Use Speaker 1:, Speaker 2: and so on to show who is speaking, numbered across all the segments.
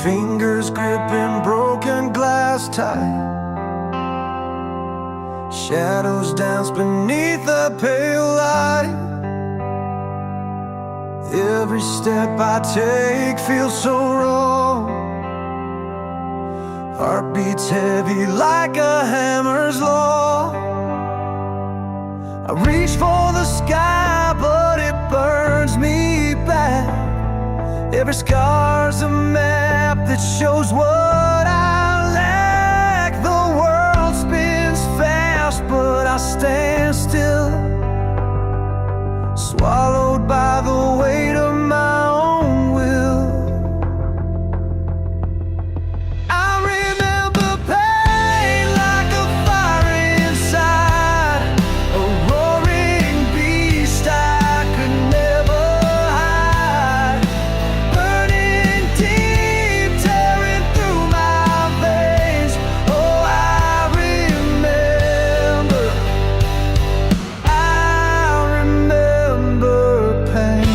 Speaker 1: fingers gripping broken glass tight. Shadows dance beneath the pale light. Every step I take feels so wrong. Heart beats heavy like a hammer's law. I reach for the sky, but it burns me back. Every scar's a map that shows what I lack. The world spins fast, but I stand still, swallowed by the weight of my own will. I remember pain like a fire inside, a roaring beast I could never hide, burning deep, tearing through my veins. Oh, I remember pain.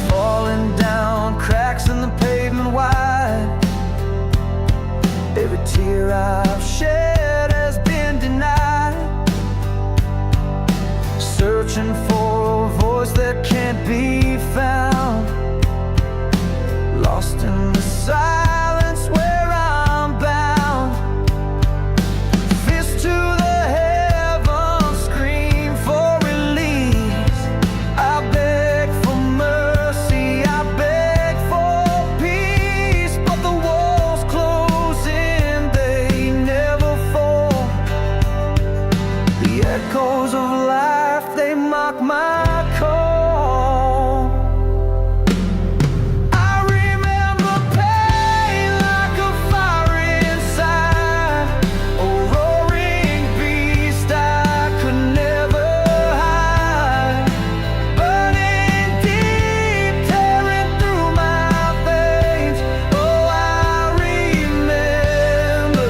Speaker 1: Falling down, cracks in the pavement wide. Every tear I've shed has been denied. Searching for a voice that can't be found, lost in the silence where I'm bound. Fist to the heavens, scream for release. I beg for mercy, I beg for peace, but the walls close in, they never fall. The echoes of life, they mock my call. I remember pain like a fire inside, a roaring beast I could never hide, burning deep, tearing through my veins. Oh, I remember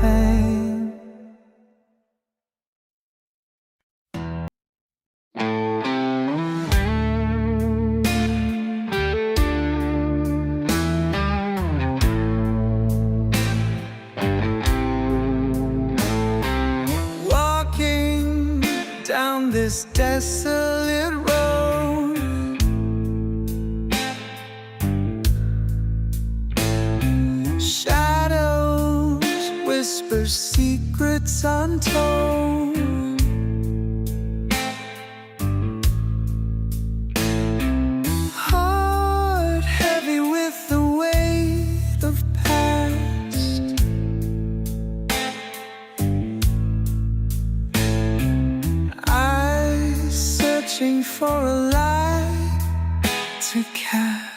Speaker 1: pain. Walking down this desolate road, shadows whisper secrets untold. Heart heavy with the weight of past. Eyes searching for a light to cast.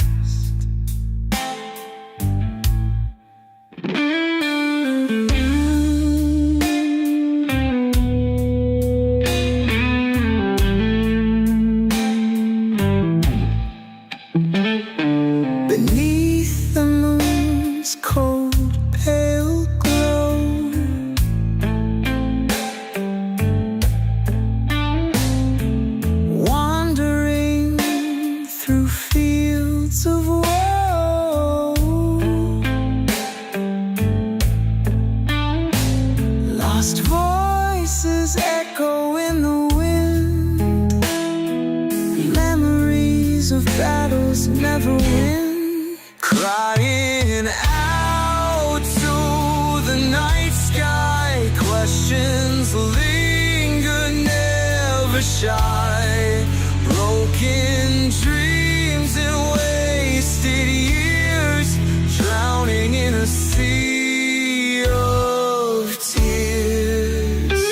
Speaker 1: Beneath the moon's cold, pale glow, wandering through fields of woe, lost voices echo in the wind, memories of battles never win, crying out to the night sky. Questions linger, never shy. Broken dreams and wasted years, drowning in a sea of tears.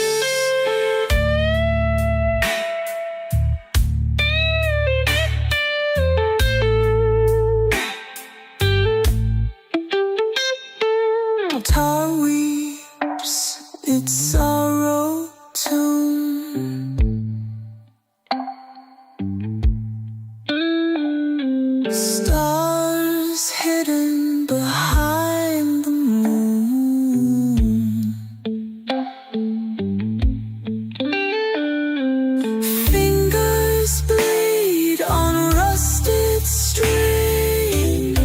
Speaker 1: Stars hidden behind the moon, fingers bleed on rusted strings.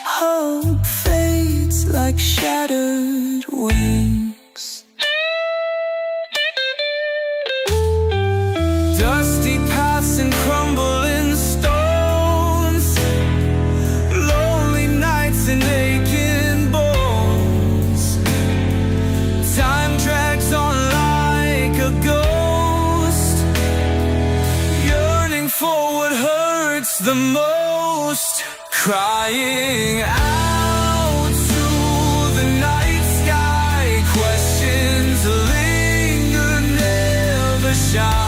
Speaker 1: Hope fades like shattered wings. Dusty paths and crumbling stones, lonely nights and aching bones. Time drags on like a ghost, yearning for what hurts the most, crying out to the night sky. Questions linger, never shy.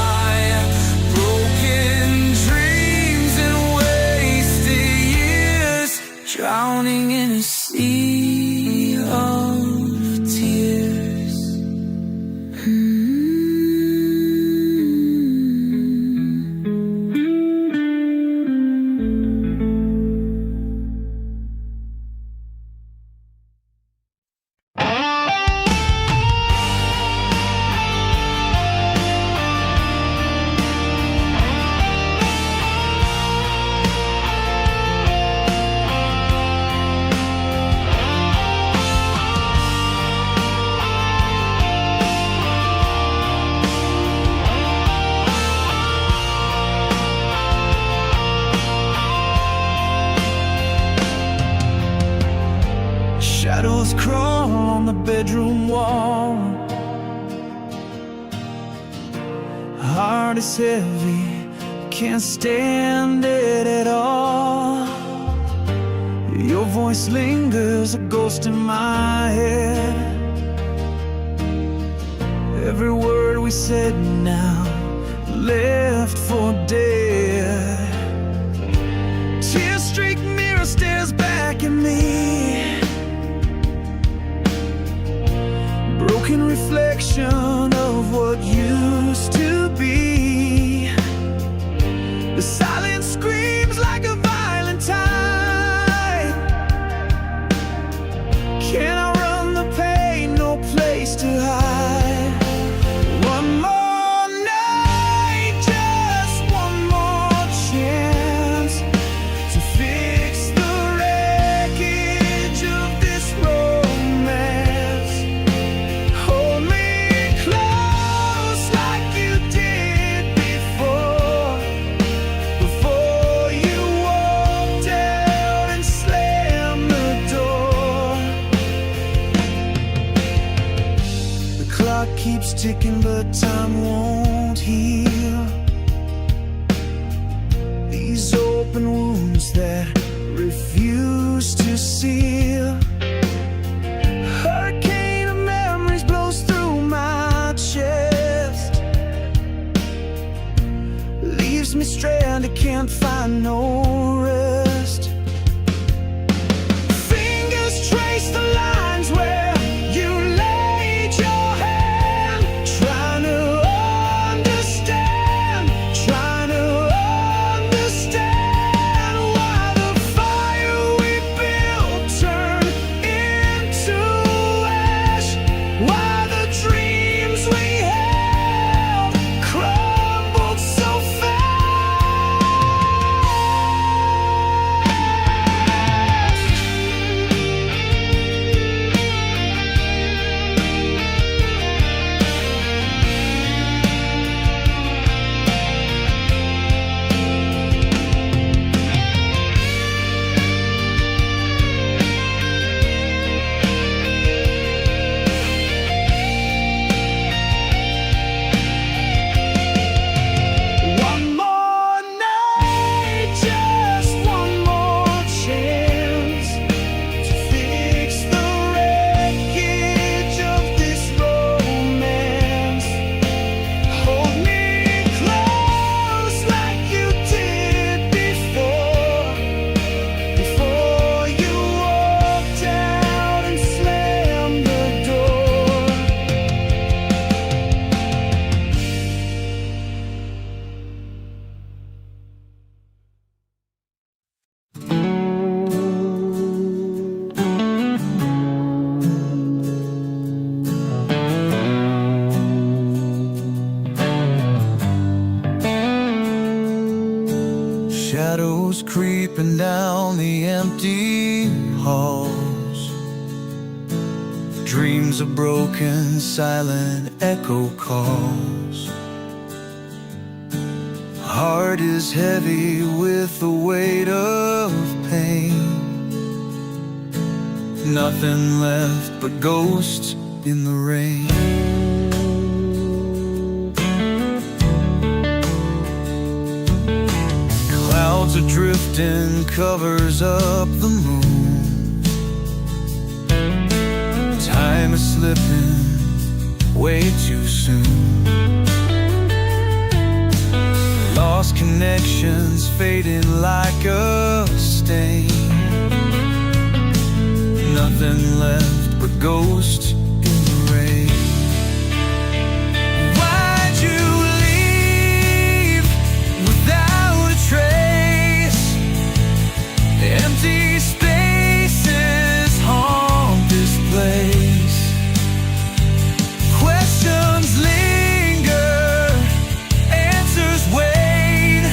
Speaker 1: Drowning in a sea of tears. Shadows crawl on the bedroom wall. Heart is heavy, can't stand it at all. Your voice lingers, a ghost in my head. Every word we said now left for dead. Tear-streaked mirror stares back at me, broken reflection of what used to be. The silence screams like a violent tide. Can I run the pain? No place to hide. One more night, just one more chance to fix the wreckage of this romance. Hold me close like you did before you walked out and slammed the door. The clock keeps ticking, but time won't heal these open wounds that refuse to seal. Hurricane of memories blows through my chest, leaves me stranded, can't find no rest. Fingers trace the lines where you laid your hand, trying to understand why the fire we built turned into ash, why the dreams we held crumbled so fast. Shadows creeping down the empty halls. Dreams of broken, silent echo calls. Heart is heavy with the weight of pain. Nothing left but ghosts in the rain. Clouds are drifting, covers up the moon. Time is slipping way too soon. Lost connections fading like a stain. Nothing left but ghosts in the rain. Why'd you leave without a trace? Empty spaces haunt this place. Questions linger, answers wait.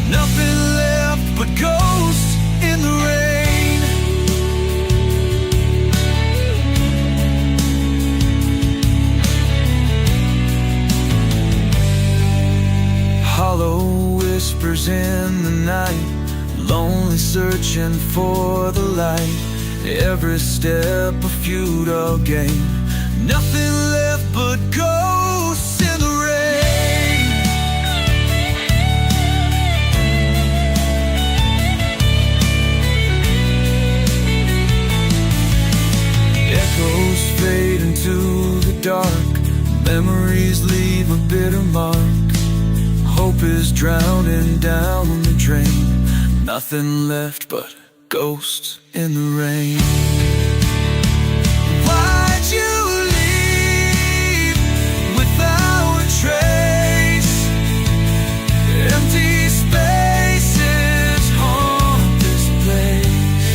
Speaker 1: Nothing left but ghosts in the rain. Hollow whispers in the night, lonely searching for the light. Every step a futile game. Nothing left but ghosts in the rain. Echoes fade into the dark. Memories leave a bitter mark. Hope is drowning down the drain. Nothing left but ghosts in the rain. Why'd you leave without a trace? Empty spaces haunt this place.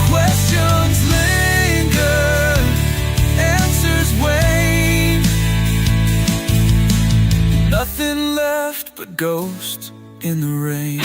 Speaker 1: Questions linger, answers wait. Nothing left but ghosts in the rain.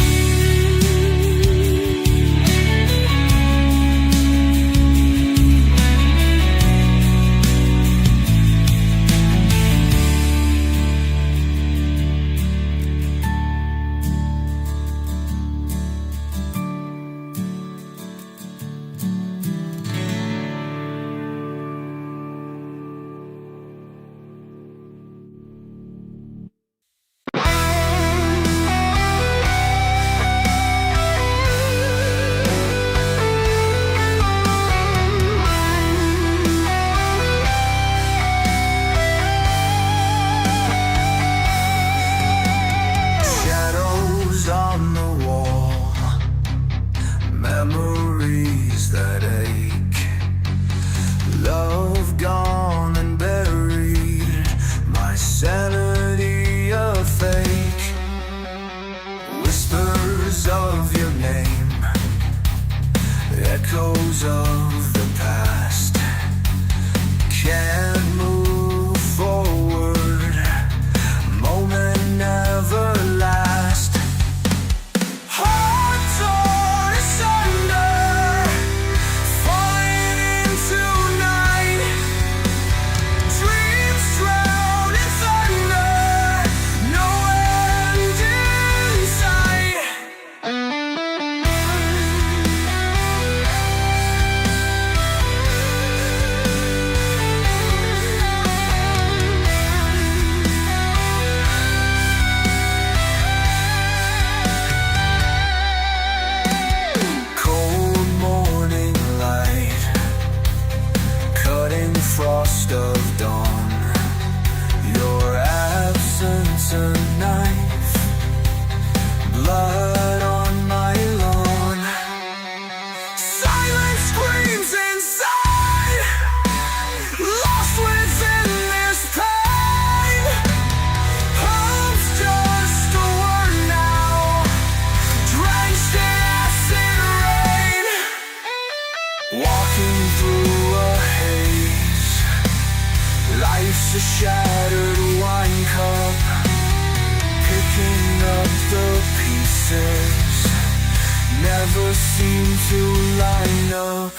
Speaker 1: the pieces never seem to line up.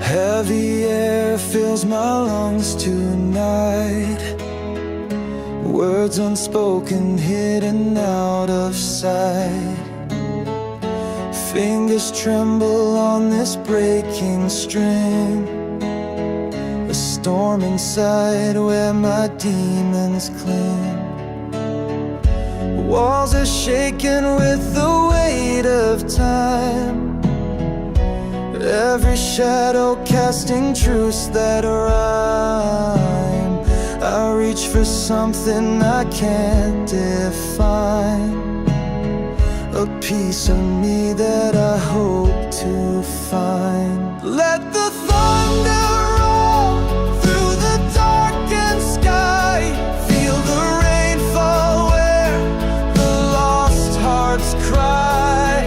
Speaker 1: Heavy air fills my lungs tonight. Words unspoken, hidden out of sight. Fingers tremble on this breaking string. A storm inside where my demons cling. Walls are shaken with the weight of time. Every shadow casting truths that rhyme. I reach for something I can't define. A piece of me that I hope to find. Let the thunder roll through the darkened sky. Feel the rain fall where the lost hearts cry.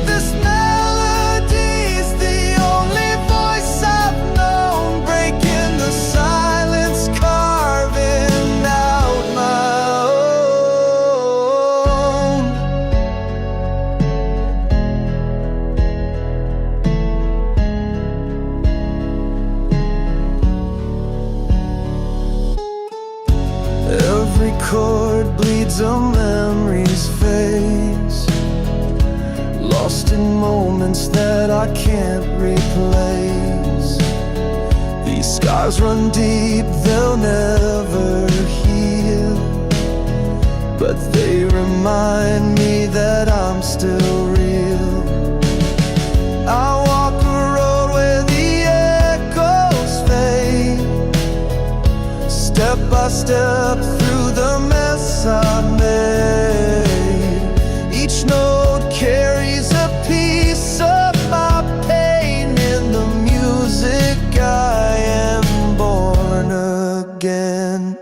Speaker 1: This melody's the only voice I've known, breaking the silence, carving out my own. Every chord bleeds a memory's face, lost in moments that I can't replace. These scars run deep, they'll never heal, but they remind me that I'm still real. I walk a road where the echoes fade, step by step through the mess I made. Each note carries a piece of my pain. In the music I am born again.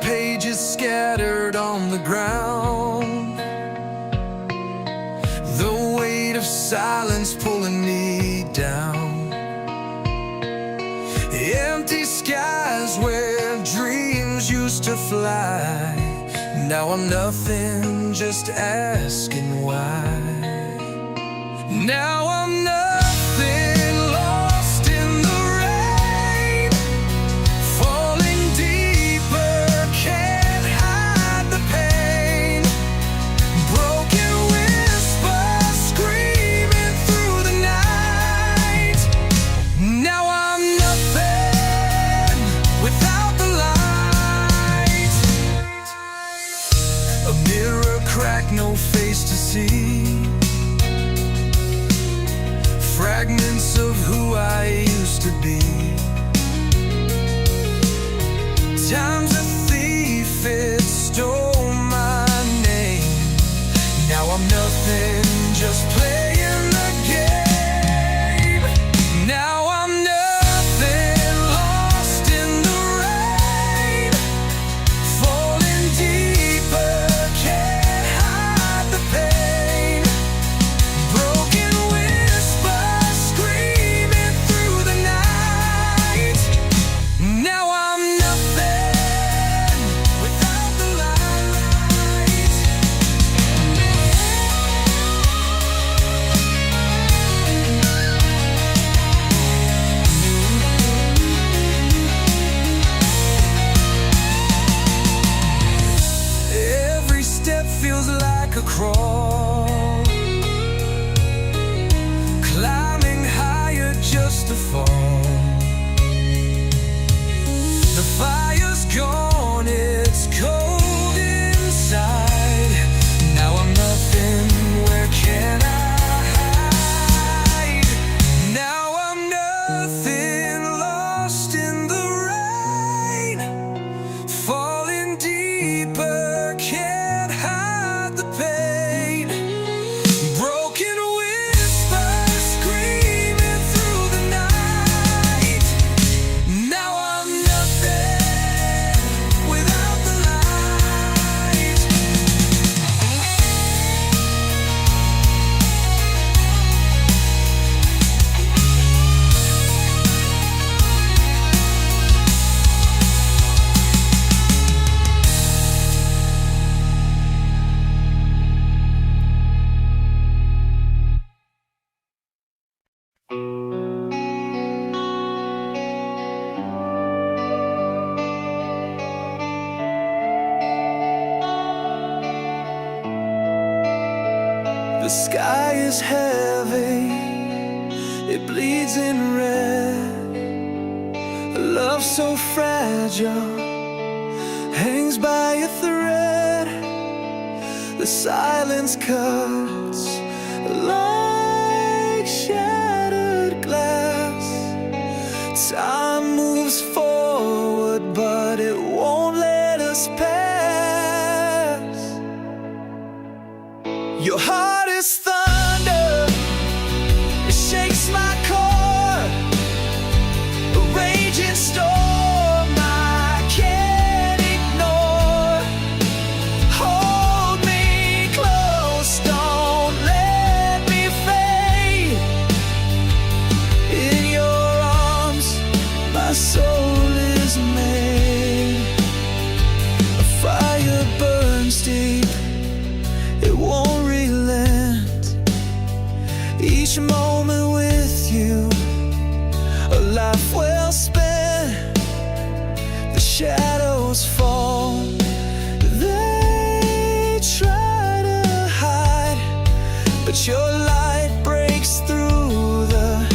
Speaker 1: pages scattered on the ground, the weight of silence pulling me down. Empty skies where dreams used to fly. Now I'm nothing, just asking why. Now I'm nothing, lost in the rain, falling deeper, can't hide the pain. Broken whispers screaming through the night. Now I'm nothing without the light. A mirror cracked, no face to see. Fragments of who I used to be. Time's a thief, it stole my name. Now I'm nothing, just playing the game. Now I'm nothing, lost in the rain, falling deeper, can't hide the pain. Broken whispers screaming through the night. Now I'm nothing without the light. Every step feels like a crawl, climbing higher just to fall. The fire's gone, it's cold inside. Now I'm nothing, where can I hide? Now I'm nothing, lost in the rain, falling deeper, can't hide the pain. Broken whispers screaming through the night. Now I'm nothing without the light. The sky is heavy, it bleeds in red. A love so fragile hangs by a thread. The silence cuts like shattered glass. Time moves forward, but it won't let us pass. Your heart is thunder, it shakes my core. A raging storm I can't ignore. Hold me close, don't let me fade. In your arms, my soul is made. A fire burns deep, it won't relent. Each moment with you, a life well spent. The shadows fall, they try to hide, but your light breaks through the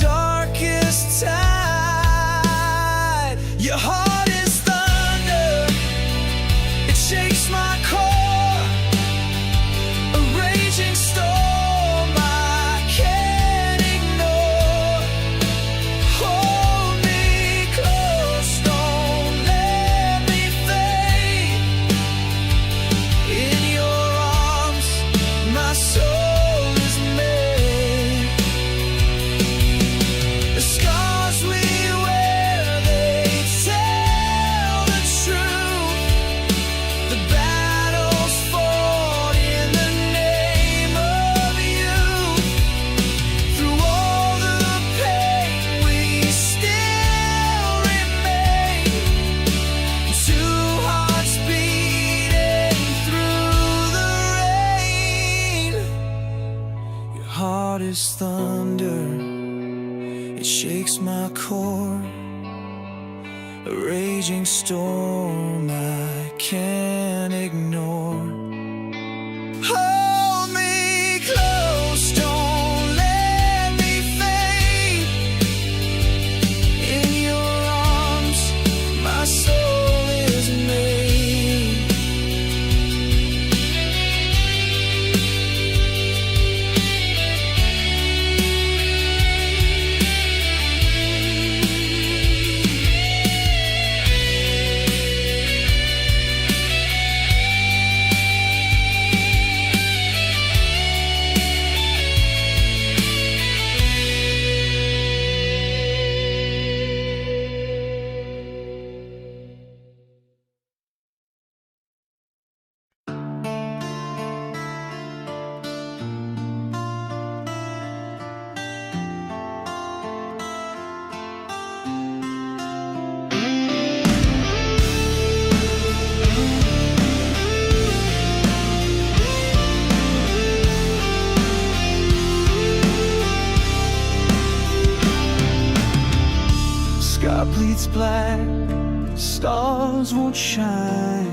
Speaker 1: darkest tide. Your heart is thunder, it shakes my core. A raging storm I can't this thunder, it shakes my core. A raging storm I can't ignore. Hold me close, don't let me fade. In your arms, my soul is made. Sky bleeds black, stars won't shine.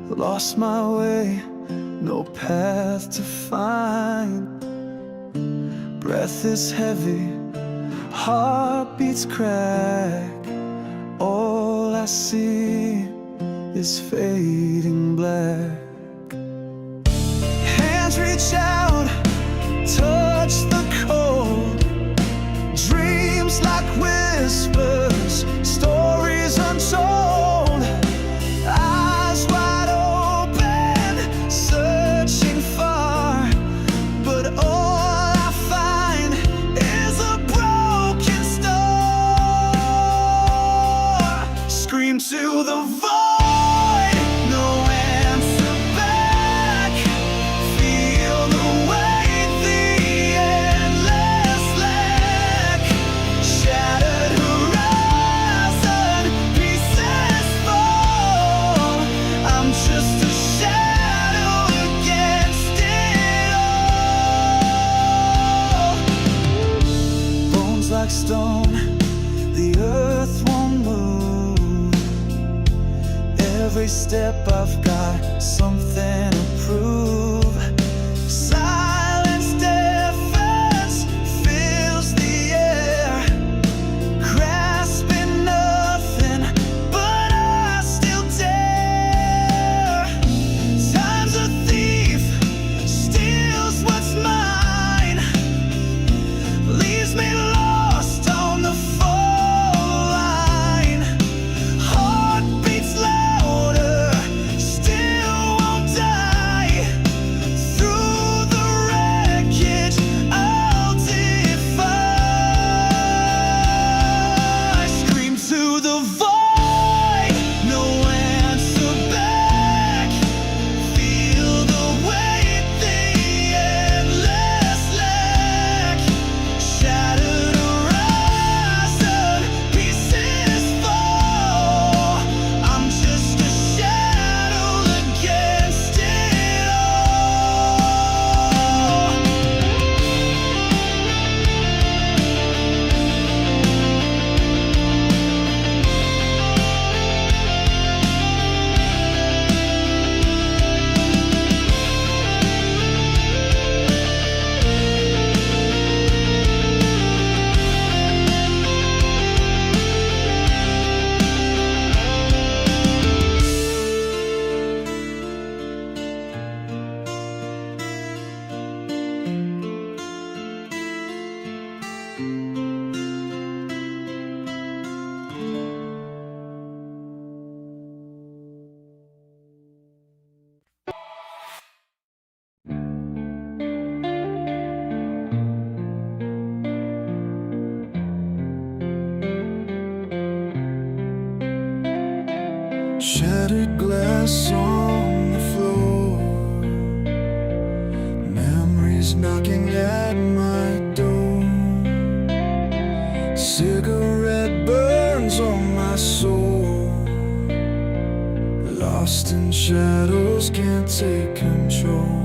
Speaker 1: Lost my way, no path to find. Breath is heavy, heart beats crack. All I see is fading black. Hands reach out, touch the cold. Dreams like whispers, stories untold. Eyes wide open, searching far, but all I find is a broken star. Scream to the void, no answer back. Feel the weight, the endless lack. Shattered horizon, pieces fall. I'm just a shadow against it all. Bones like stone, the earth won't move. Every step I've got something to prove. Silence deafens, fills the air. Grasping nothing, but I still dare. Time's a thief, steals what's mine. Leaves me lost on the fall line. Heart beats louder, still won't die. Through the wreckage, I'll defy. Scream to the void, no answer back. Feel the weight, the endless lack. Shattered horizon, pieces fall. I'm just a shadow against it all. Shattered glass on the floor, memories knocking at my door. Cigarette burns on my soul. Lost in shadows, can't take control.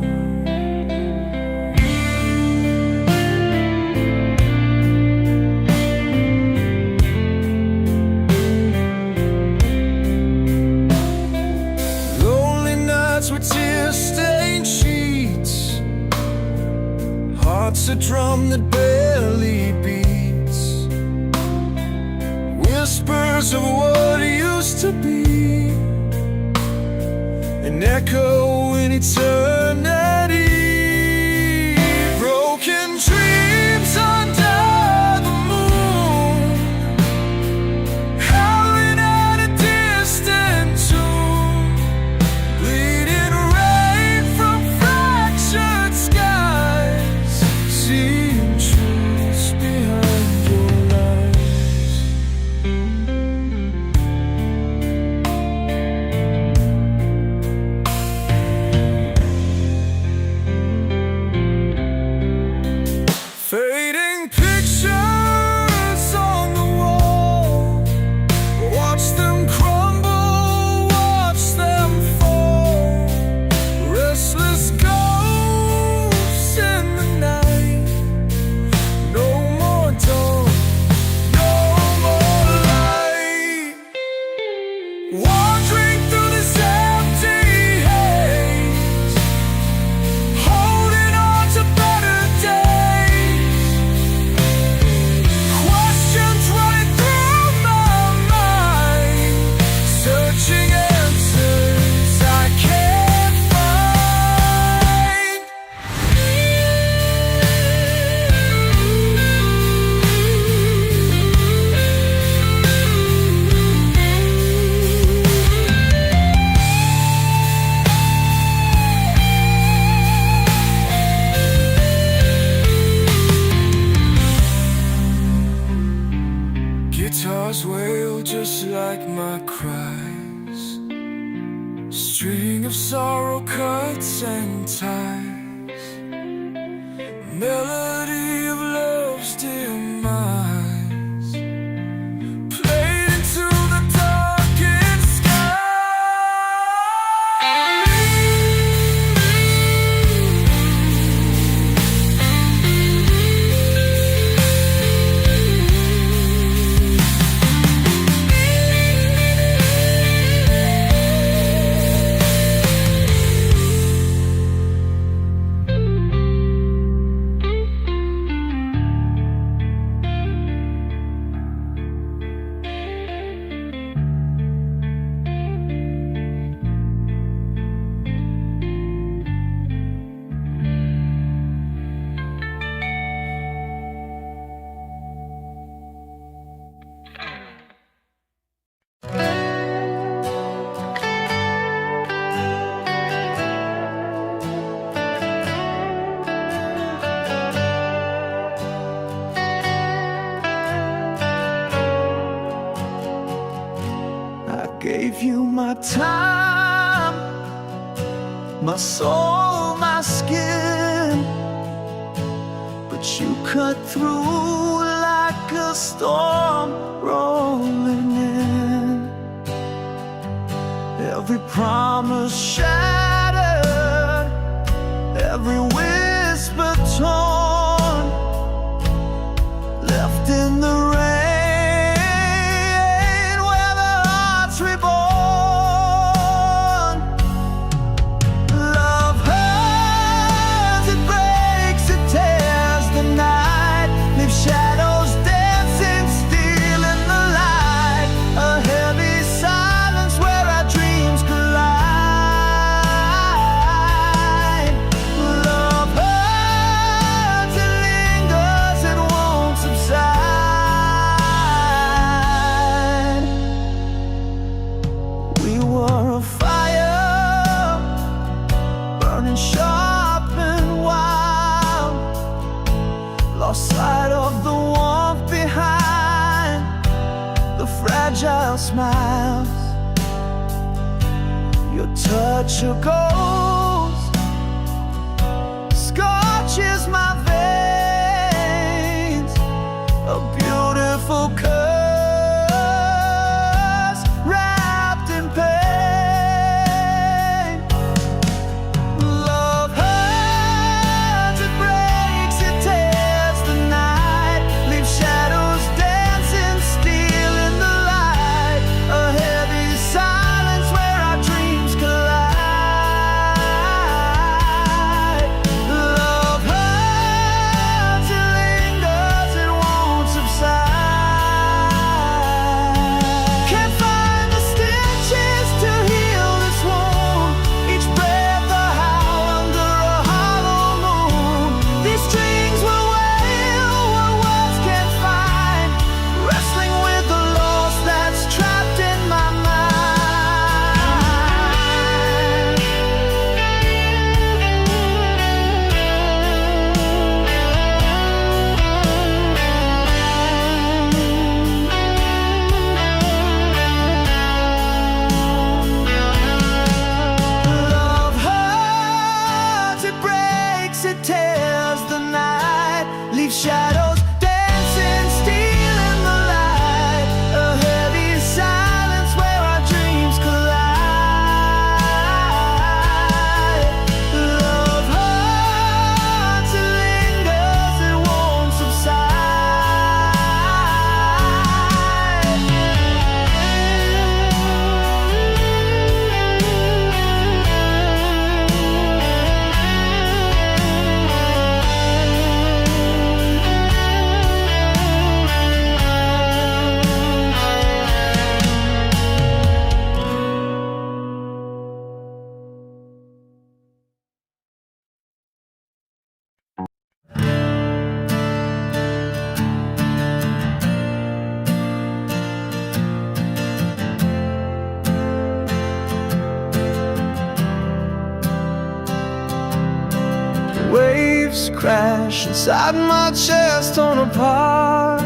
Speaker 1: walls with tear-stained sheets, hearts a drum that barely beats, whispers of what used to be, an echo in eternity. Broken dreams under the moon, howling at a distant tune, bleeding rain from fractured skies, seeing truths behind your lies. Fading pictures on the wall, watch them crumble, watch them fall. Restless ghosts in the night, no more dawn, no more light. Wandering through this empty haze, holding on to better days. Questions running through my mind, searching answers I can't find. Guitars wail just like my cries, string of sorrow cuts and ties, melody of love's demise, played into the darkened sky. I gave you my time, my soul, my skin, but you cut through like a storm rolling in. Every promise shattered, every whisper torn, left in the rain. Shadows dancing, stealing the light, a heavy silence where our dreams collide. Love hurts, it lingers, it won't subside. We were a fire, burning sharp and wild, lost sight of the warmth behind the fragile smiles. Your touch, your ghost, scorches my veins, a beautiful curse wrapped in pain. Love hurts, it breaks, it tears the night, leaves shadows dancing, stealing the light, a heavy silence where our dreams collide. waves crash inside my chest, torn apart.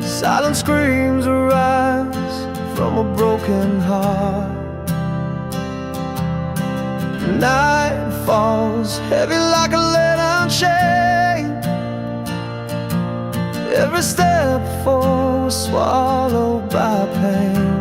Speaker 1: Silent screams arise from a broken heart. Night falls heavy like a lead-on chain. Every step forward swallowed by pain.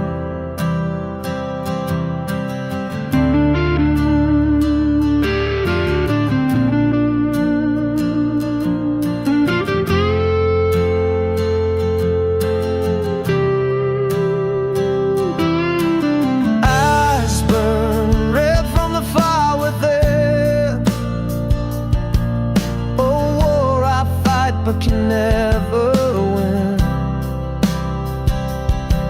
Speaker 1: But can never win.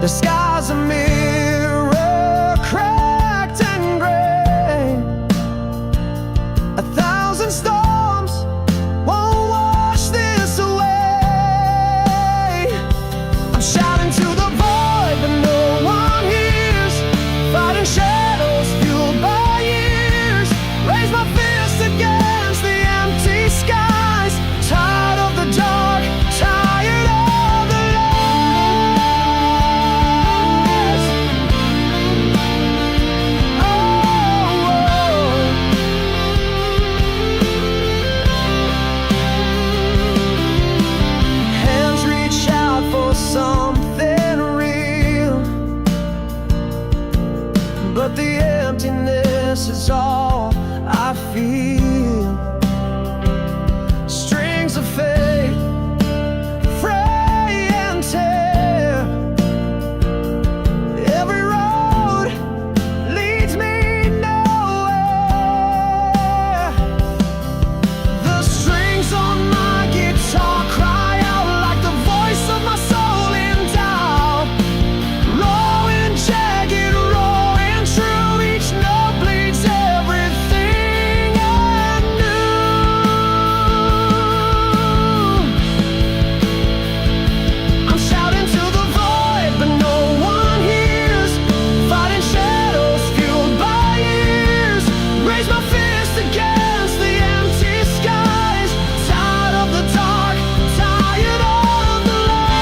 Speaker 1: The sky's a mirror, cracked and gray. 1,000 storms won't wash this away. I'm shouting to the void, but no one hears. Fighting shadows fueled by years. Raise my fist against the empty skies. Tired of the dark, tired of the lies. Oh, hands reach out for something real, but the emptiness is all I feel. Strings of fate fray and tear. Every road leads me nowhere. The strings on my guitar cry out like the voice of my soul in doubt. Raw and jagged, raw and true. Each note bleeds everything I knew. I'm shouting to the void, but no one hears. Fighting shadows fueled by years. Raise my fist against the empty skies. Tired of the dark, tired of the lies.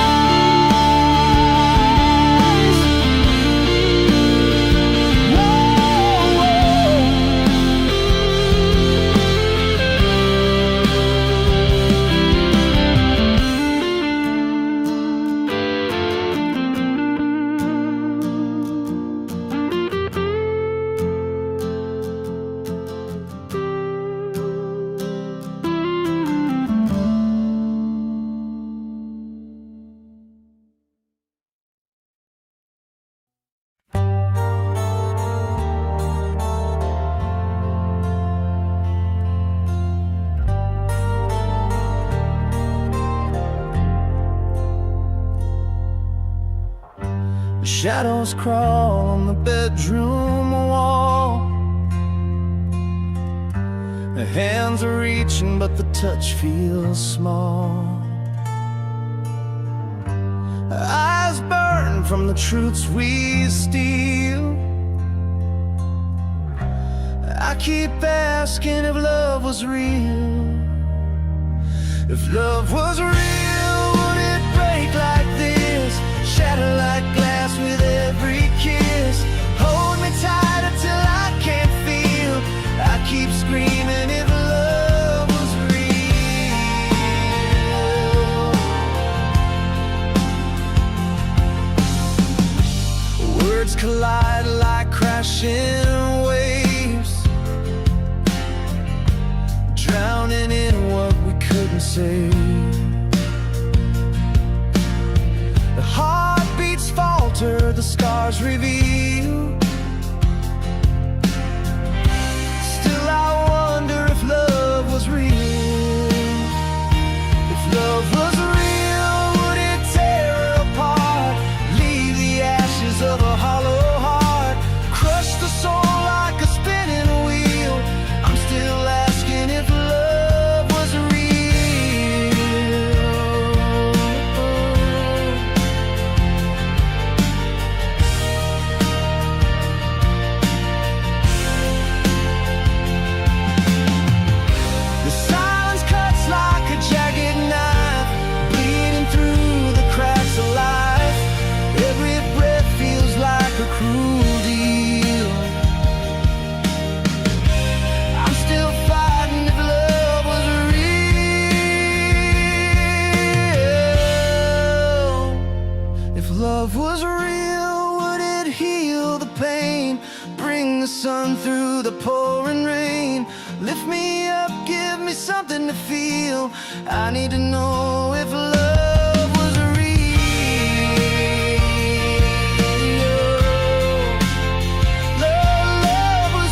Speaker 1: Shadows crawl on the bedroom wall. The hands are reaching, but the touch feels small. Eyes burn from the truths we steal. I keep asking if love was real. If love was real, would it break like this? Shatter like glass with every kiss. Hold me tighter till I can't feel. I keep screaming if love was real. Words collide like crashing waves, drowning in what we couldn't say. The heartbeats falter, the scars reveal. Still I wonder if love was real. If love was real, would it tear her apart? Leave the ashes of a hollow heart. Crush the soul like a spinning wheel. I'm still asking if love was real. pain. Bring the sun through the pouring rain. Lift me up, give me something to feel. I need to know if love was real. Love was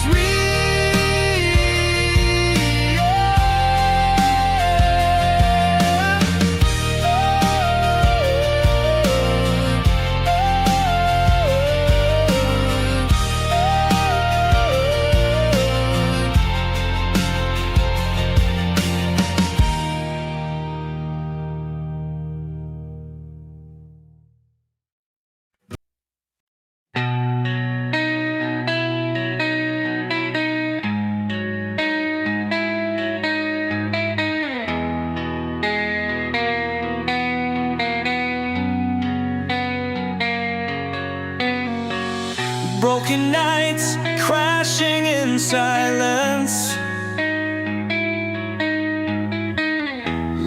Speaker 1: broken nights crashing in silence.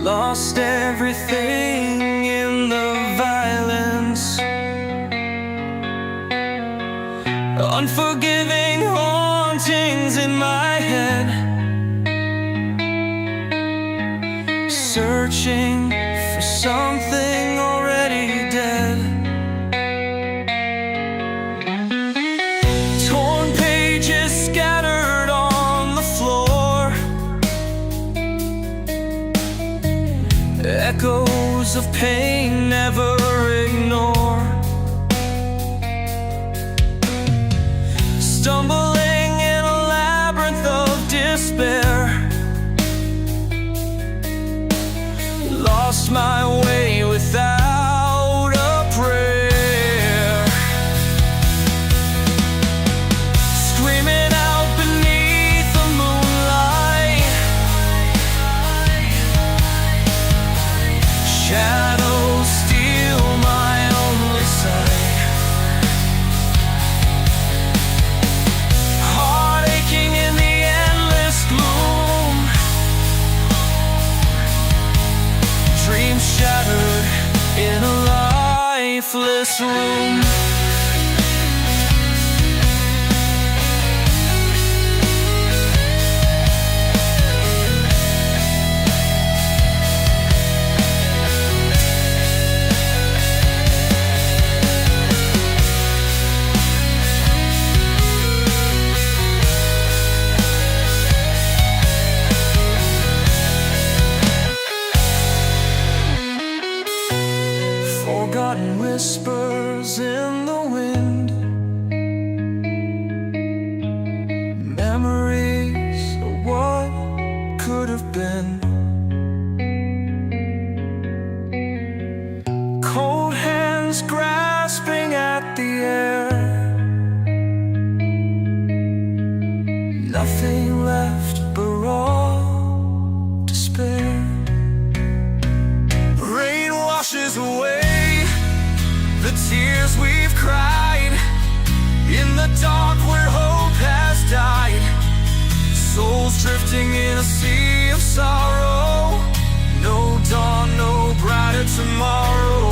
Speaker 1: Lost everything in the violence. Unforgiving hauntings in my head. Searching for something already dead. Echoes of pain never ignored. Stumbling in a labyrinth of despair. Lost my way without a prayer. Screaming out beneath the moonlight. Shadows steal my only sight. Heart aching in the endless gloom. Dreams shattered in a lifeless room. Forgotten whispers in the wind. Memories of what could have been. Cold hands grasping at the air. Nothing left but raw despair. Rain washes away the tears we've cried. In the dark where hope has died. Souls drifting in a sea of sorrow. No dawn, no brighter tomorrow.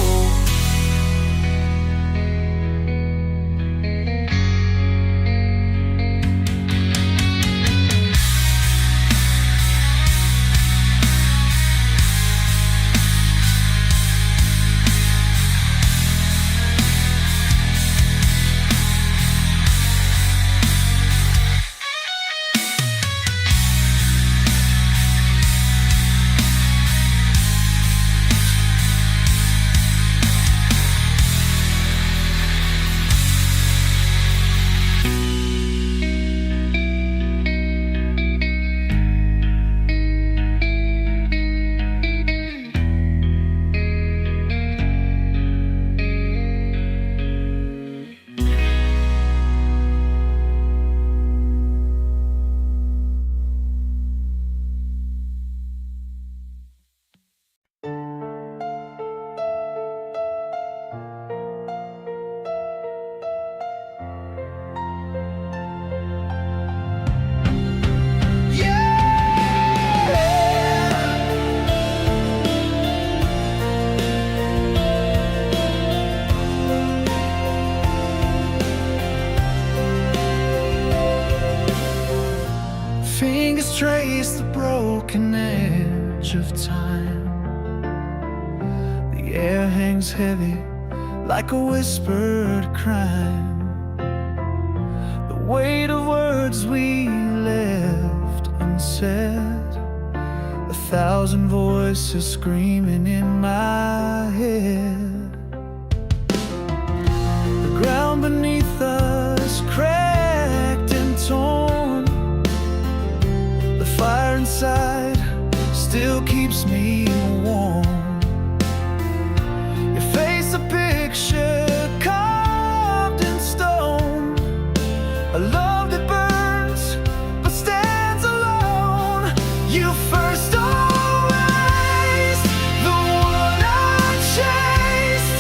Speaker 1: trace the broken edge of time. The air hangs heavy like a whispered crime. The weight of words we left unsaid, 1,000 voices screaming in my head. The ground beneath us cracked and torn. The fire inside still keeps me warm. Your face, a picture carved in stone, a love that burns but stands alone. You first always, the one I chased,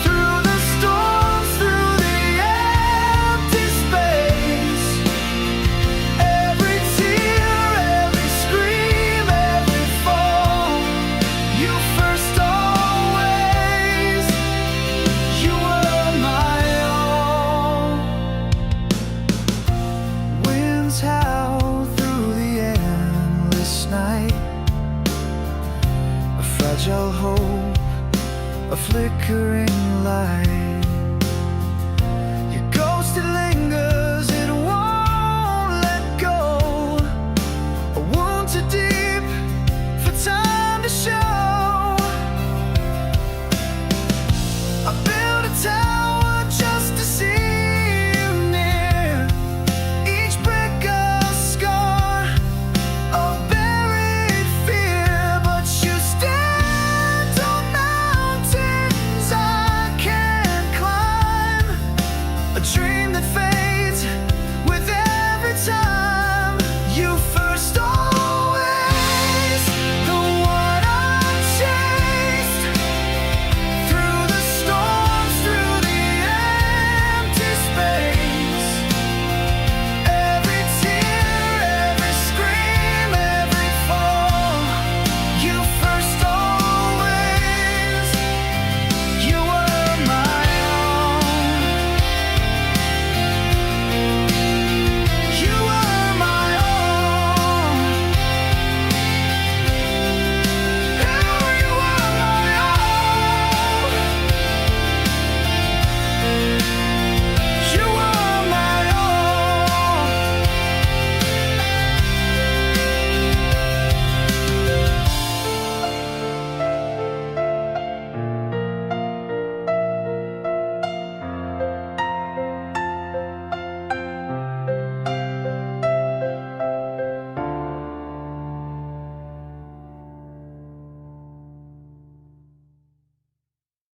Speaker 1: through the storms, through the empty space. Every tear, every scream, every fall, you first always, you were my all. Winds howl through the endless night, a fragile hope, a flickering light. Your ghost, it lingers, it won't let go. A wound too deep for time to show. I built a tower just to see you near. Each brick a scar, a buried fear. But you stand on mountains I can't climb, a dream that fades